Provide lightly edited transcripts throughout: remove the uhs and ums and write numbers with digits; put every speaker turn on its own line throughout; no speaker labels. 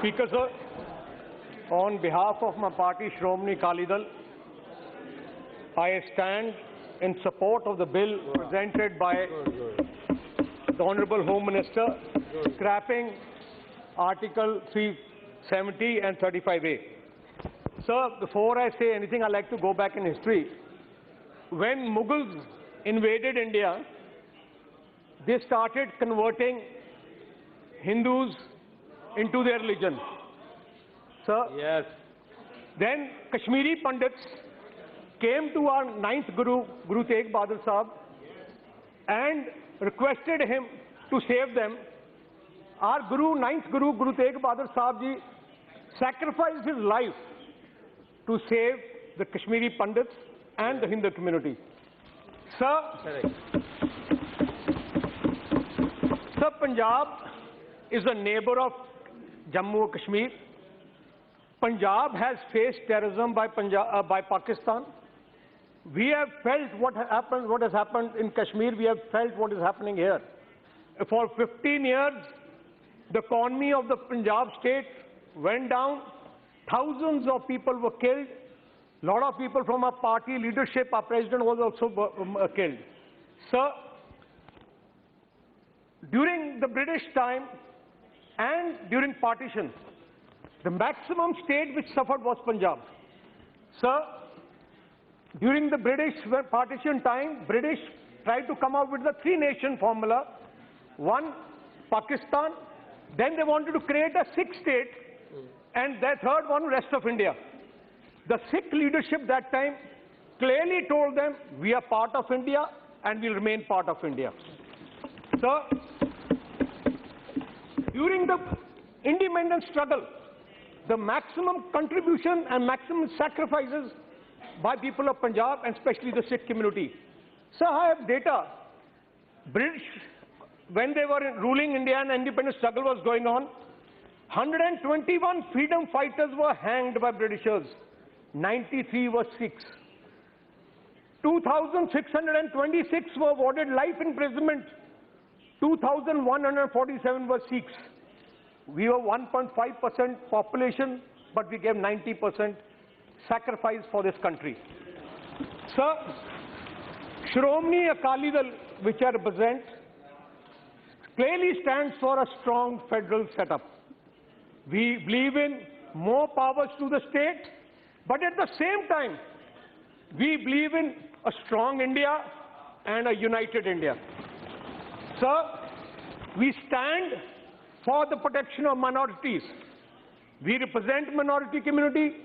Speaker, sir, on behalf of my party, Shromani Akali Dal, I stand in support of the bill presented by the Honourable Home Minister, scrapping Article 370 and 35A. Sir, before I say anything, I'd like to go back in history. When Mughals invaded India, they started converting Hindus into their religion. Sir?
Yes.
Then Kashmiri Pandits came to our ninth Guru, Guru Tegh Bahadur Sahib, and requested him to save them. Our ninth Guru, Guru Tegh Bahadur Sahib ji, sacrificed his life to save the Kashmiri Pandits and the Hindu community. Sir, Sir, Punjab is a neighbor of Jammu and Kashmir. Punjab has faced terrorism by Pakistan. We have felt what has happened in Kashmir. We have felt what is happening here. For 15 years, the economy of the Punjab state went down. Thousands of people were killed. A lot of people from our party leadership, our president was also killed. Sir, during the British time and during partition, the maximum state which suffered was Punjab. Sir, during the British partition time, British tried to come up with the three-nation formula. One, Pakistan. Then they wanted to create a sixth state, and the third one, rest of India. The Sikh leadership that time clearly told them, we are part of India and will remain part of India. Sir, during the independence struggle, the maximum contribution and maximum sacrifices by people of Punjab and especially the Sikh community. Sir, I have data. British, when they were ruling India and independence struggle was going on, 121 freedom fighters were hanged by Britishers. 93 were Sikhs. 2,626 were awarded life imprisonment. 2,147 were Sikhs. We were 1.5% population, but we gave 90% sacrifice for this country. Sir, Shromani Akali Dal, which I represent, clearly stands for a strong federal setup. We believe in more powers to the state, but at the same time, we believe in a strong India and a united India. Sir, we stand for the protection of minorities. We represent minority community.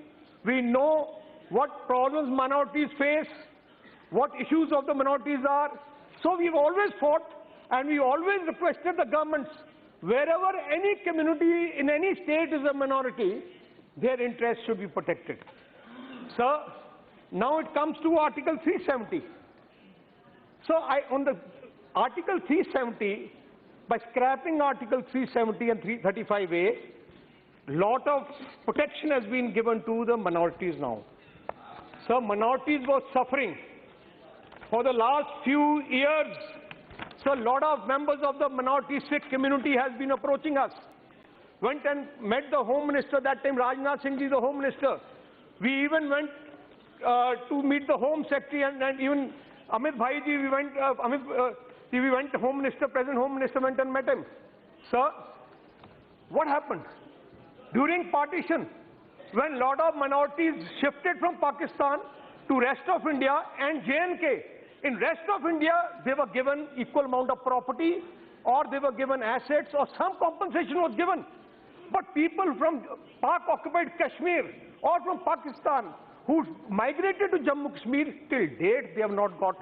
We know what problems minorities face, what issues of the minorities are. So we've always fought and we always requested the governments, wherever any community in any state is a minority, their interests should be protected. Sir, now it comes to Article 370. So on the Article 370, by scrapping Article 370 and 335A, lot of protection has been given to the minorities now. So minorities were suffering for the last few years. So a lot of members of the minority Sikh community has been approaching us. Went and met the Home Minister, that time Rajnath Singh ji, the Home Minister. We even went to meet the Home Secretary and even Amit Bhai ji, we went, Home Minister, President Home Minister went and met him. Sir, what happened? During partition, when a lot of minorities shifted from Pakistan to rest of India and J&K, in rest of India, they were given equal amount of property or they were given assets or some compensation was given. But people from Pak-occupied Kashmir or from Pakistan who migrated to Jammu Kashmir, till date, they have not got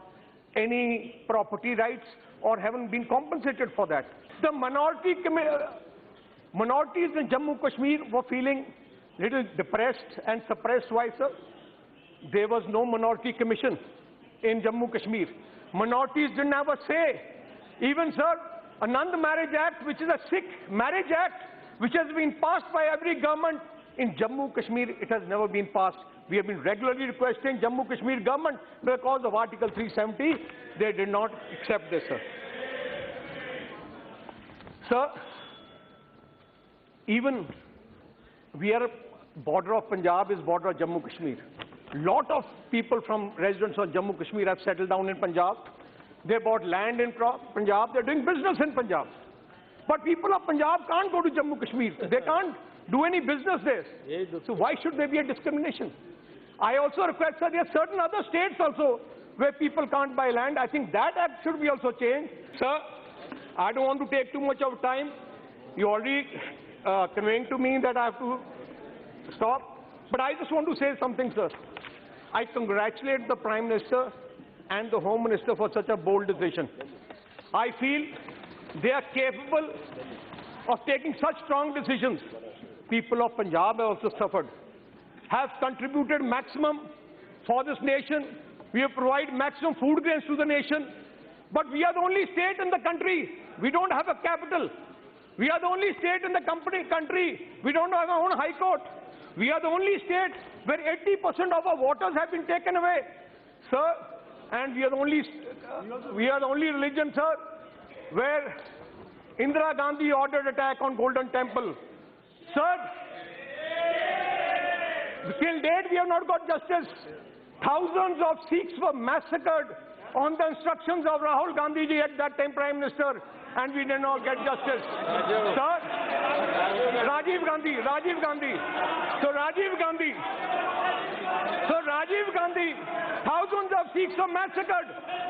any property rights or haven't been compensated for that. The minorities in Jammu Kashmir were feeling little depressed and suppressed. Why, sir? There was no minority commission in Jammu Kashmir. Minorities didn't have a say. Even, sir, Anand Marriage Act, which is a Sikh Marriage Act, which has been passed by every government, in Jammu Kashmir, it has never been passed. We have been regularly requesting Jammu Kashmir government because of Article 370. They did not accept this, sir. Sir, even we are border of Punjab is border of Jammu Kashmir. Lot of people from residents of Jammu Kashmir have settled down in Punjab. They bought land in Punjab. They're doing business in Punjab. But people of Punjab can't go to Jammu Kashmir. They can't do any business there. So why should there be a discrimination? I also request, sir, there are certain other states also where people can't buy land. I think that act should be also changed. Sir, I don't want to take too much of time. You already conveying to me that I have to stop. But I just want to say something, sir. I congratulate the Prime Minister and the Home Minister for such a bold decision. I feel they are capable of taking such strong decisions. People of Punjab have also suffered, have contributed maximum for this nation. We have provided maximum food grains to the nation. But we are the only state in the country. We don't have a capital. We are the only state in the country. We don't have our own high court. We are the only state where 80% of our waters have been taken away, sir. And we are the only religion, sir, where Indira Gandhi ordered attack on Golden Temple. Sir, till date we have not got justice. Thousands of Sikhs were massacred on the instructions of Rahul Gandhi ji at that time Prime Minister, and we did not get justice. Sir, Rajiv Gandhi. So Rajiv Gandhi, thousands of Sikhs were massacred,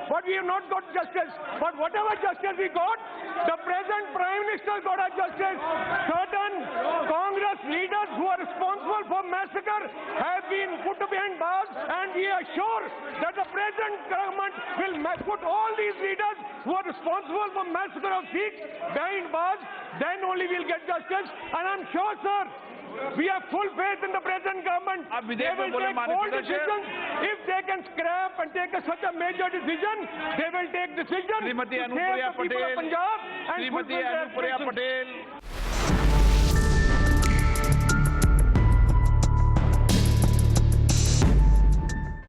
but we have not got justice. But whatever justice we got, the present Prime Minister got a justice. Certain Congress leaders who are responsible for massacre have been put behind bars, and we are sure that the present government will put all these leaders who are responsible for massacre of Sikhs behind bars. Then only we'll get justice. And I'm sure, sir, we have full faith in the present government. They will take all decisions. If they can scrap and take such a major decision, they will take decisions to save the people of Punjab and fulfill their aspirations.